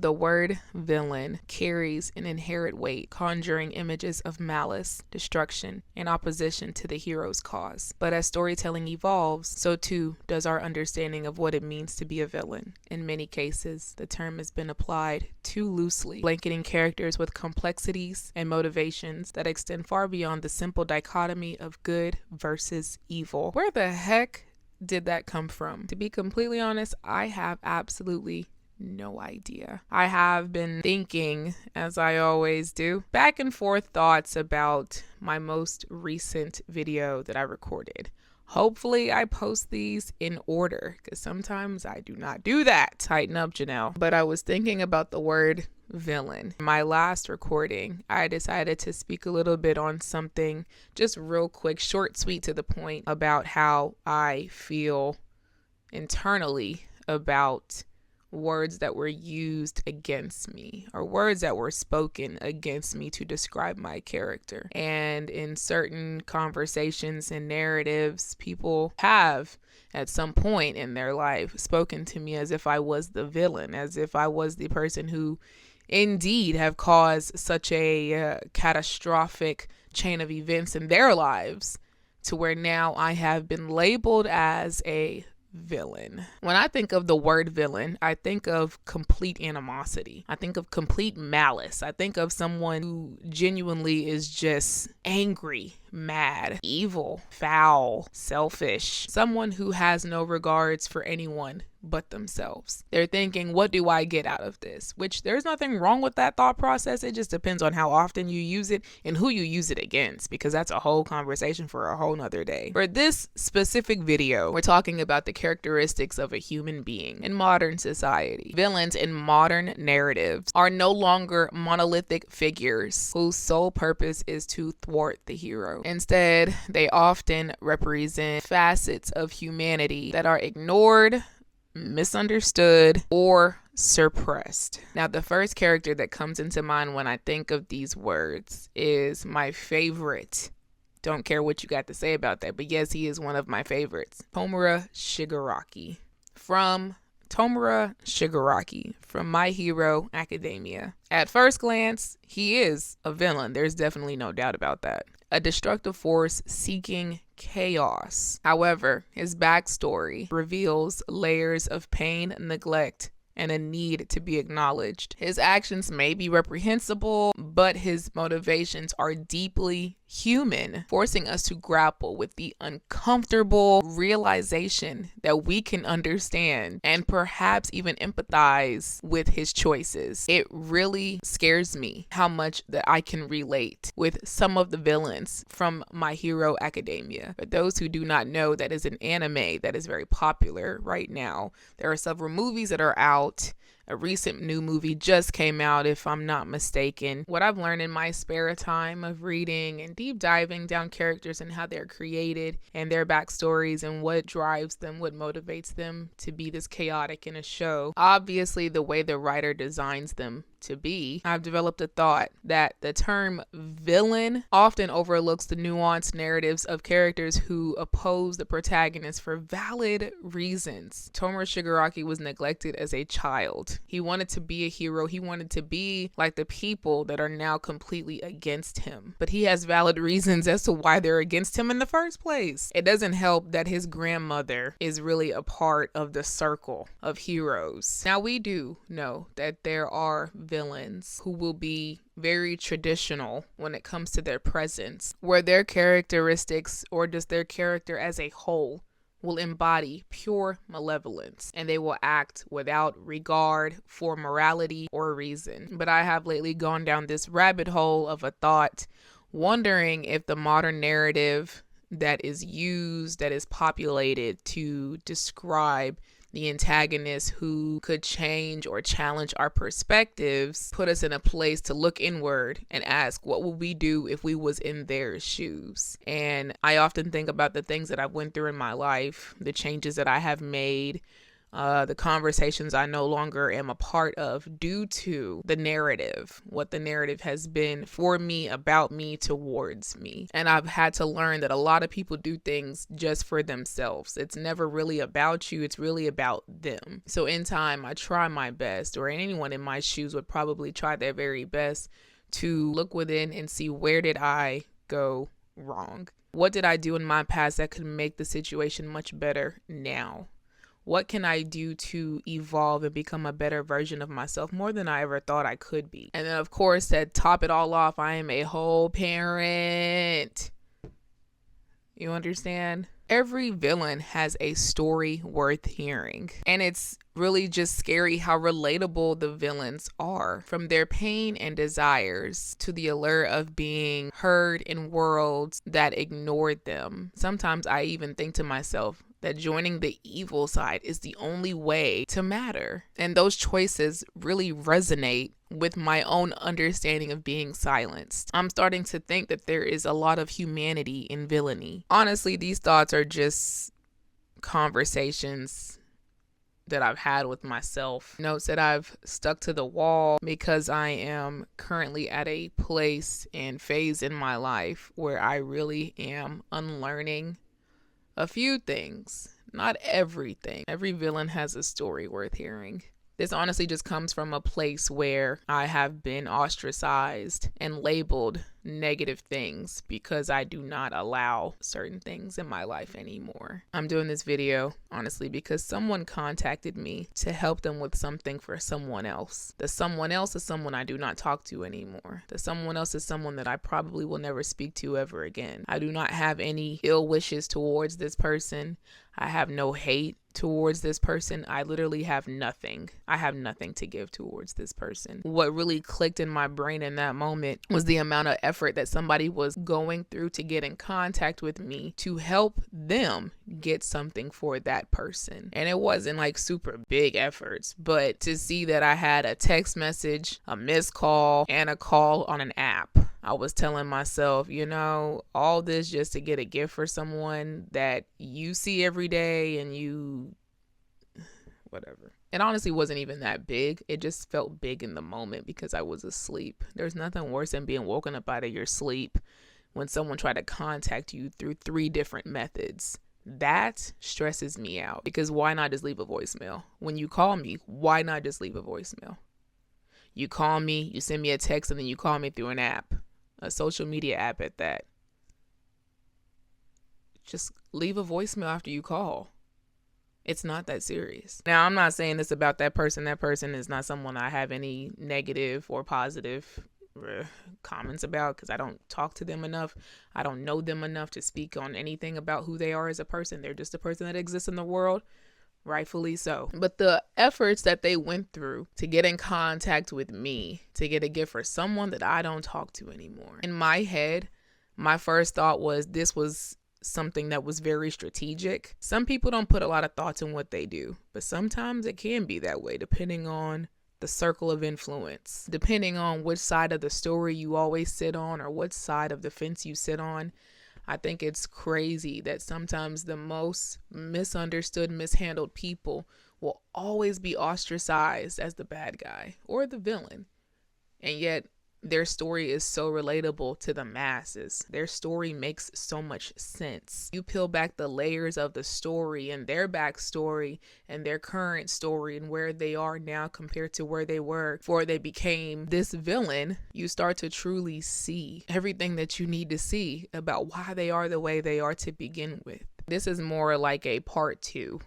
The word villain carries an inherent weight, conjuring images of malice, destruction, and opposition to the hero's cause. But as storytelling evolves, so too does our understanding of what it means to be a villain. In many cases, the term has been applied too loosely, blanketing characters with complexities and motivations that extend far beyond the simple dichotomy of good versus evil. Where the heck did that come from? To be completely honest, I have absolutely no idea. I have been thinking, as I always do, back and forth thoughts about my most recent video that I recorded. Hopefully I post these in order, because sometimes I do not do that. Tighten up, Janelle. But I was thinking about the word villain. In my last recording, I decided to speak a little bit on something just real quick, short, sweet, to the point, about how I feel internally about words that were used against me, or words that were spoken against me to describe my character. And in certain conversations and narratives, people have at some point in their life spoken to me as if I was the villain, as if I was the person who indeed have caused such a catastrophic chain of events in their lives, to where now I have been labeled as a villain. When I think of the word villain, I think of complete animosity. I think of complete malice. I think of someone who genuinely is just angry, mad, evil, foul, selfish. Someone who has no regards for anyone but themselves. They're thinking, what do I get out of this? Which there's nothing wrong with that thought process. It just depends on how often you use it and who you use it against, because that's a whole conversation for a whole nother day. For this specific video, we're talking about the characteristics of a human being in modern society. Villains in modern narratives are no longer monolithic figures whose sole purpose is to thwart the hero. Instead, they often represent facets of humanity that are ignored, misunderstood, or suppressed. Now, the first character that comes into mind when I think of these words is my favorite. Don't care what you got to say about that, but yes, he is one of my favorites. Tomura Shigaraki. From My Hero Academia. At first glance, he is a villain. There's definitely no doubt about that. A destructive force seeking chaos. However, his backstory reveals layers of pain, neglect, and a need to be acknowledged. His actions may be reprehensible, but his motivations are deeply human, forcing us to grapple with the uncomfortable realization that we can understand and perhaps even empathize with his choices. It really scares me how much that I can relate with some of the villains from My Hero Academia. For those who do not know, that is an anime that is very popular right now. There are several movies that are out. A recent new movie just came out, if I'm not mistaken. What I've learned in my spare time of reading and deep diving down characters and how they're created and their backstories and what drives them, what motivates them to be this chaotic in a show. Obviously, the way the writer designs them to be, I've developed a thought that the term villain often overlooks the nuanced narratives of characters who oppose the protagonist for valid reasons. Tomura Shigaraki was neglected as a child. He wanted to be a hero. He wanted to be like the people that are now completely against him. But he has valid reasons as to why they're against him in the first place. It doesn't help that his grandmother is really a part of the circle of heroes. Now, we do know that there are villains who will be very traditional when it comes to their presence, where their characteristics, or just their character as a whole, will embody pure malevolence, and they will act without regard for morality or reason. But I have lately gone down this rabbit hole of a thought, wondering if the modern narrative that is used, that is populated to describe the antagonist who could change or challenge our perspectives, put us in a place to look inward and ask, what would we do if we was in their shoes? And I often think about the things that I've went through in my life, the changes that I have made, the conversations I no longer am a part of due to the narrative, what the narrative has been for me, about me, towards me. And I've had to learn that a lot of people do things just for themselves. It's never really about you, it's really about them. So in time, I try my best, or anyone in my shoes would probably try their very best to look within and see, where did I go wrong? What did I do in my past that could make the situation much better now? What can I do to evolve and become a better version of myself, more than I ever thought I could be? And then, of course, to top it all off, I am a whole parent. You understand? Every villain has a story worth hearing. And it's really just scary how relatable the villains are, from their pain and desires to the allure of being heard in worlds that ignored them. Sometimes I even think to myself that joining the evil side is the only way to matter. And those choices really resonate with my own understanding of being silenced. I'm starting to think that there is a lot of humanity in villainy. Honestly, these thoughts are just conversations that I've had with myself. Notes that I've stuck to the wall because I am currently at a place and phase in my life where I really am unlearning a few things, not everything. Every villain has a story worth hearing. This honestly just comes from a place where I have been ostracized and labeled negative things because I do not allow certain things in my life anymore. I'm doing this video, honestly, because someone contacted me to help them with something for someone else. The someone else is someone I do not talk to anymore. The someone else is someone that I probably will never speak to ever again. I do not have any ill wishes towards this person. I have no hate towards this person. I literally have nothing. I have nothing to give towards this person. What really clicked in my brain in that moment was the amount of effort that somebody was going through to get in contact with me to help them get something for that person. And it wasn't like super big efforts, but to see that I had a text message, a missed call, and a call on an app, I was telling myself, all this just to get a gift for someone that you see every day and whatever. It honestly wasn't even that big. It just felt big in the moment because I was asleep. There's nothing worse than being woken up out of your sleep when someone tried to contact you through 3 different methods. That stresses me out, because why not just leave a voicemail? When you call me, why not just leave a voicemail? You call me, you send me a text, and then you call me through an app, a social media app at that. Just leave a voicemail after you call. It's not that serious. Now, I'm not saying this about that person. That person is not someone I have any negative or positive comments about, because I don't talk to them enough. I don't know them enough to speak on anything about who they are as a person. They're just a person that exists in the world, rightfully so. But the efforts that they went through to get in contact with me, to get a gift for someone that I don't talk to anymore. In my head, my first thought was this was something that was very strategic. Some people don't put a lot of thoughts in what they do, but sometimes it can be that way depending on the circle of influence, depending on which side of the story you always sit on or what side of the fence you sit on. I think it's crazy that sometimes the most misunderstood, mishandled people will always be ostracized as the bad guy or the villain. And yet their story is so relatable to the masses. Their story makes so much sense. You peel back the layers of the story and their backstory and their current story and where they are now compared to where they were before they became this villain. You start to truly see everything that you need to see about why they are the way they are to begin with. This is more like a part 2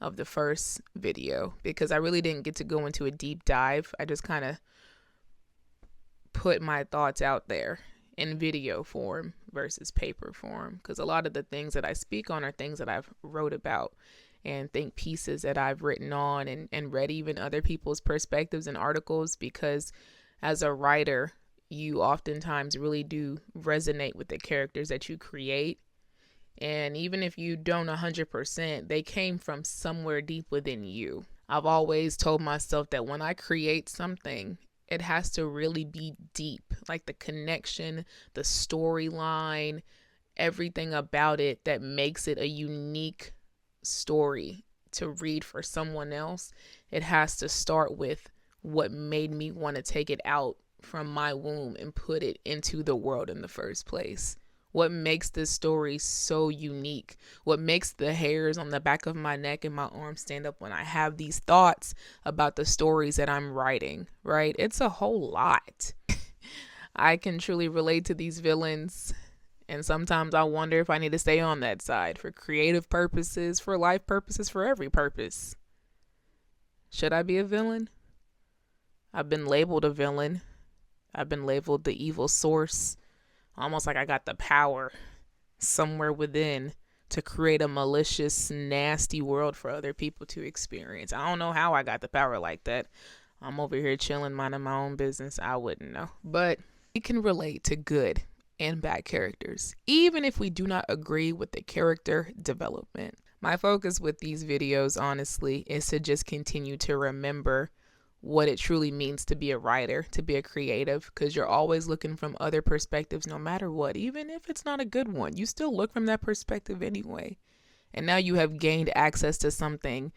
of the first video, because I really didn't get to go into a deep dive. I just kind of put my thoughts out there in video form versus paper form, because a lot of the things that I speak on are things that I've wrote about and think pieces that I've written on and read even other people's perspectives and articles, because as a writer, you oftentimes really do resonate with the characters that you create. And even if you don't 100%, they came from somewhere deep within you. I've always told myself that when I create something, it has to really be deep, like the connection, the storyline, everything about it that makes it a unique story to read for someone else, it has to start with what made me want to take it out from my womb and put it into the world in the first place. What makes this story so unique? What makes the hairs on the back of my neck and my arms stand up when I have these thoughts about the stories that I'm writing, right? It's a whole lot. I can truly relate to these villains, and sometimes I wonder if I need to stay on that side for creative purposes, for life purposes, for every purpose. Should I be a villain? I've been labeled a villain. I've been labeled the evil source. Almost like I got the power somewhere within to create a malicious, nasty world for other people to experience. I don't know how I got the power like that. I'm over here chilling, minding my own business. I wouldn't know. But we can relate to good and bad characters, even if we do not agree with the character development. My focus with these videos, honestly, is to just continue to remember what it truly means to be a writer, to be a creative, because you're always looking from other perspectives no matter what. Even if it's not a good one, you still look from that perspective anyway. And now you have gained access to something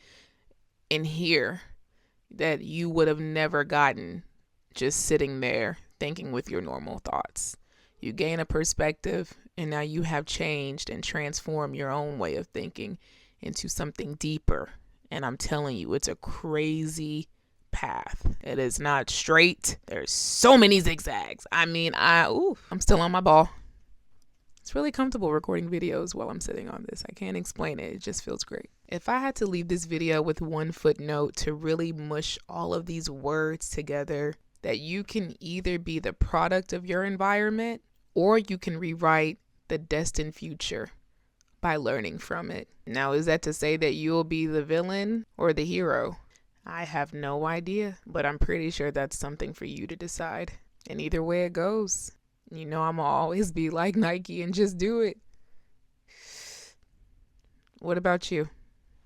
in here that you would have never gotten just sitting there thinking with your normal thoughts. You gain a perspective, and now you have changed and transformed your own way of thinking into something deeper. And I'm telling you, it's a crazy path. It is not straight. There's so many zigzags. I mean, I'm still on my ball. It's really comfortable recording videos while I'm sitting on this. I can't explain it. It just feels great. If I had to leave this video with one footnote to really mush all of these words together, that you can either be the product of your environment or you can rewrite the destined future by learning from it. Now, is that to say that you'll be the villain or the hero? I have no idea, but I'm pretty sure that's something for you to decide. And either way it goes, you know I'm gonna always be like Nike and just do it. What about you?